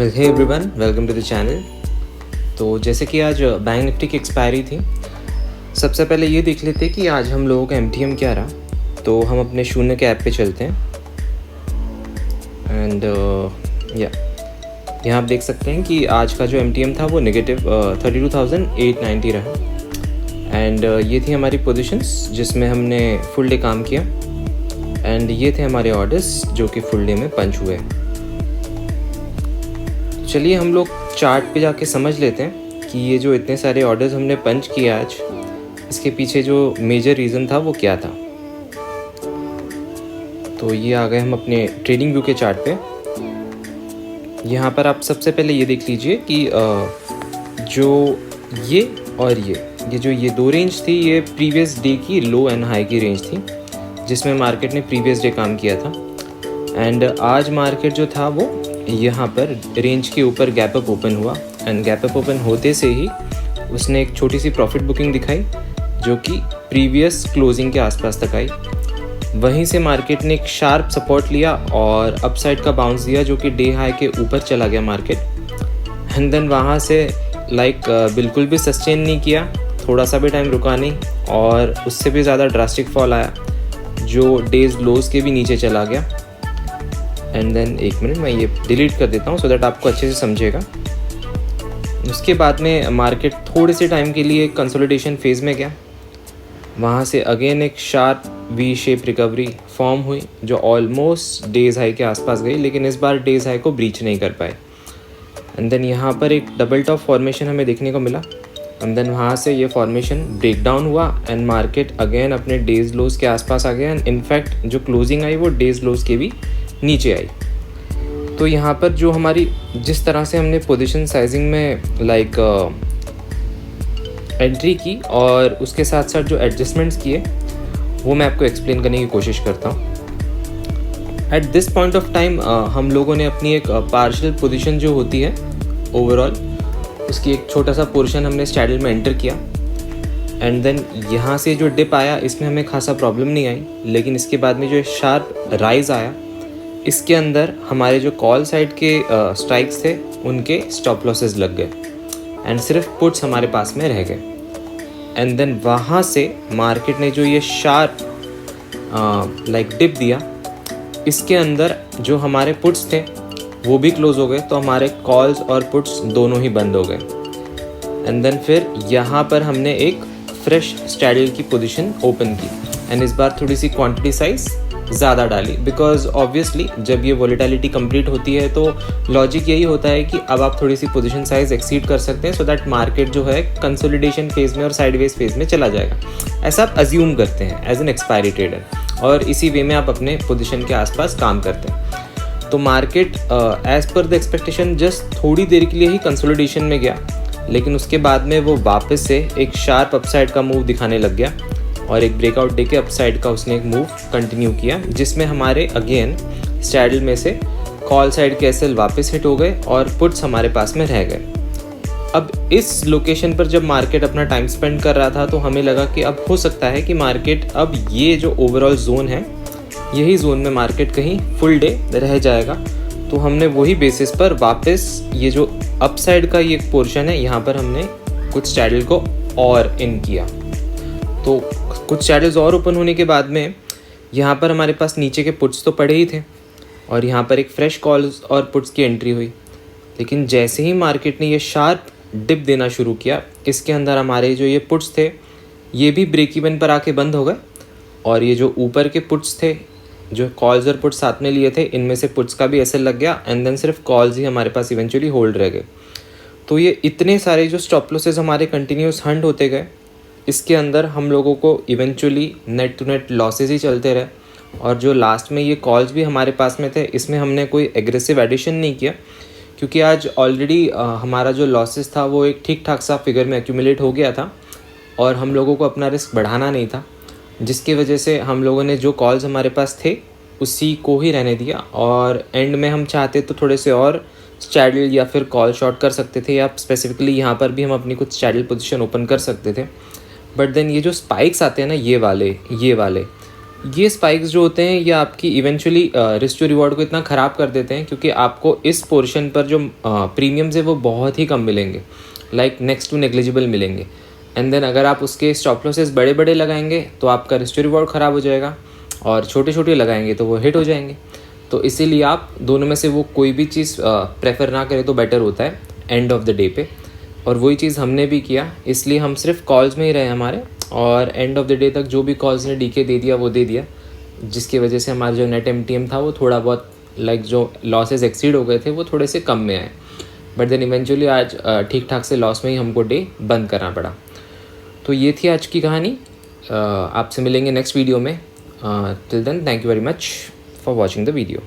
Hey everyone, welcome to the channel. तो जैसे कि आज बैंक निफ्टी की एक्सपायरी थी, सबसे पहले ये देख लेते कि आज हम लोगों का MTM क्या रहा। तो हम अपने शून्य के ऐप पे चलते हैं एंड यहाँ आप देख सकते हैं कि आज का जो MTM था वो नेगेटिव 32,890 रहा। एंड ये थी हमारी पोजीशंस जिसमें हमने फुल डे काम किया एंड ये थे हमारे ऑर्डर्स जो कि फुल डे में पंच हुए। चलिए हम लोग चार्ट पे जाके समझ लेते हैं कि ये जो इतने सारे ऑर्डर्स हमने पंच किए आज, इसके पीछे जो मेजर रीज़न था वो क्या था। तो ये आ गए हम अपने ट्रेडिंग व्यू के चार्ट पे। यहाँ पर आप सबसे पहले ये देख लीजिए कि जो ये और ये दो रेंज थी, ये प्रीवियस डे की लो एंड हाई की रेंज थी जिसमें मार्केट ने प्रीवियस डे काम किया था। एंड आज मार्केट जो था वो यहाँ पर रेंज के ऊपर गैप अप ओपन हुआ एंड गैप अप ओपन होते से ही उसने एक छोटी सी प्रॉफिट बुकिंग दिखाई जो कि प्रीवियस क्लोजिंग के आसपास तक आई। वहीं से मार्केट ने एक शार्प सपोर्ट लिया और अपसाइड का बाउंस दिया जो कि डे हाई के ऊपर चला गया मार्केट। एंड देन वहाँ से बिल्कुल भी सस्टेन नहीं किया, थोड़ा सा भी टाइम रुका नहीं और उससे भी ज़्यादा ड्रास्टिक फॉल आया जो डेज लोज के भी नीचे चला गया। एंड देन एक मिनट मैं ये डिलीट कर देता हूँ सो दैट आपको अच्छे से समझेगा। उसके बाद में मार्केट थोड़े से टाइम के लिए कंसोलिडेशन फेज़ में गया, वहाँ से अगेन एक sharp V shape recovery form हुई जो ऑलमोस्ट डेज हाई के आसपास गई, लेकिन इस बार डेज हाई को ब्रीच नहीं कर पाए। एंड देन यहाँ पर एक डबल टॉप फॉर्मेशन हमें देखने को मिला एंड देन वहाँ से ये फॉर्मेशन ब्रेक डाउन हुआ एंड मार्केट अगेन अपने डेज लोज के आसपास आ गया एंड इनफैक्ट जो क्लोजिंग आई वो डेज लोज के भी नीचे आई। तो यहाँ पर जो हमारी जिस तरह से हमने पोजीशन साइजिंग में एंट्री की और उसके साथ साथ जो एडजस्टमेंट्स किए वो मैं आपको एक्सप्लेन करने की कोशिश करता हूँ। At this point of time हम लोगों ने अपनी एक पार्शियल पोजीशन जो होती है ओवरऑल, उसकी एक छोटा सा पोर्शन हमने स्टैडल में एंटर किया एंड देन यहाँ से जो डिप आया इसमें हमें खासा प्रॉब्लम नहीं आई, लेकिन इसके बाद में जो शार्प राइज आया इसके अंदर हमारे जो कॉल साइड के स्ट्राइक्स थे उनके स्टॉप लॉसेस लग गए एंड सिर्फ पुट्स हमारे पास में रह गए। एंड देन वहाँ से मार्केट ने जो ये शार्प डिप दिया, इसके अंदर जो हमारे पुट्स थे वो भी क्लोज हो गए, तो हमारे कॉल्स और पुट्स दोनों ही बंद हो गए। एंड देन फिर यहाँ पर हमने एक फ्रेश स्टैडल की पोजीशन ओपन की एंड इस बार थोड़ी सी क्वांटिटी साइज ज़्यादा डाली, बिकॉज ऑब्वियसली जब ये वॉलेटिलिटी कंप्लीट होती है तो लॉजिक यही होता है कि अब आप थोड़ी सी पोजीशन साइज एक्सीड कर सकते हैं सो दैट मार्केट जो है कंसोलिडेशन फेज़ में और साइडवेज फेज़ में चला जाएगा। ऐसा आप अज्यूम करते हैं एज एन एक्सपायरी ट्रेडर और इसी वे में आप अपने पोजीशन के आसपास काम करते हैं। तो market as per the expectation just थोड़ी देर के लिए ही कंसोलिडेशन में गया, लेकिन उसके बाद में वो वापस से एक शार्प अपसाइड का मूव दिखाने लग गया और एक ब्रेकआउट डे के अपसाइड का उसने एक मूव कंटिन्यू किया जिसमें हमारे अगेन स्टैडल में से कॉल साइड के एसएल वापस हिट हो गए और पुट्स हमारे पास में रह गए। अब इस लोकेशन पर जब मार्केट अपना टाइम स्पेंड कर रहा था तो हमें लगा कि अब हो सकता है कि मार्केट अब ये जो ओवरऑल जोन है यही जोन में मार्केट कहीं फुल डे रह जाएगा। तो हमने वही बेसिस पर वापस ये जो अपसाइड का ये पोर्शन है यहाँ पर हमने कुछ स्टैडल को और इन किया। तो कुछ चैनल्स और ओपन होने के बाद में यहाँ पर हमारे पास नीचे के पुट्स तो पड़े ही थे और यहाँ पर एक फ्रेश कॉल्स और पुट्स की एंट्री हुई, लेकिन जैसे ही मार्केट ने ये शार्प डिप देना शुरू किया इसके अंदर हमारे जो ये पुट्स थे ये भी ब्रेक इवन पर आके बंद हो गए और ये जो ऊपर के पुट्स थे जो कॉल्स और पुट्स साथ में लिए थे इनमें से पुट्स का भी एसएल लग गया एंड देन सिर्फ कॉल्स ही हमारे पास इवेंचुअली होल्ड रह गए। तो ये इतने सारे जो स्टॉप लॉसेस हमारे कंटिन्यूस हंट होते गए, इसके अंदर हम लोगों को eventually net to net losses ही चलते रहे और जो लास्ट में ये कॉल्स भी हमारे पास में थे इसमें हमने कोई एग्रेसिव एडिशन नहीं किया क्योंकि आज ऑलरेडी हमारा जो लॉसेस था वो एक ठीक ठाक सा फिगर में एक्यूमुलेट हो गया था और हम लोगों को अपना रिस्क बढ़ाना नहीं था, जिसकी वजह से हम लोगों ने जो कॉल्स हमारे पास थे उसी को ही रहने दिया और एंड में हम चाहते तो थोड़े से और स्टैडल या फिर कॉल शॉर्ट कर सकते थे या स्पेसिफिकली यहाँ पर भी हम अपनी कुछ स्टैडल पोजीशन ओपन कर सकते थे। बट देन ये जो स्पाइक्स आते हैं ना ये वाले ये स्पाइक्स जो होते हैं ये आपकी इवेंचुअली रिस्क टू रिवॉर्ड को इतना ख़राब कर देते हैं क्योंकि आपको इस पोर्शन पर जो प्रीमियम्स है वो बहुत ही कम मिलेंगे, लाइक नेक्स्ट टू नेग्लिजिबल मिलेंगे। एंड देन अगर आप उसके स्टॉप लॉसेस बड़े बड़े लगाएंगे तो आपका रिस्क टू रिवॉर्ड ख़राब हो जाएगा, और छोटे छोटे लगाएंगे तो वो हिट हो जाएंगे। तो इसीलिए आप दोनों में से वो कोई भी चीज़ प्रेफर ना करें तो बेटर होता है एंड ऑफ द डे पे। और वही चीज़ हमने भी किया, इसलिए हम सिर्फ कॉल्स में ही रहे हमारे, और एंड ऑफ द डे तक जो भी कॉल्स ने डीके दे दिया वो दे दिया, जिसकी वजह से हमारा जो नेट MTM था वो थोड़ा बहुत लाइक जो लॉसेस एक्सीड हो गए थे वो थोड़े से कम में आए। बट देन इवेंचुअली आज ठीक ठाक से लॉस में ही हमको डे बंद करना पड़ा। तो ये थी आज की कहानी। आपसे मिलेंगे नेक्स्ट वीडियो में। Till then thank you very much for watching the video.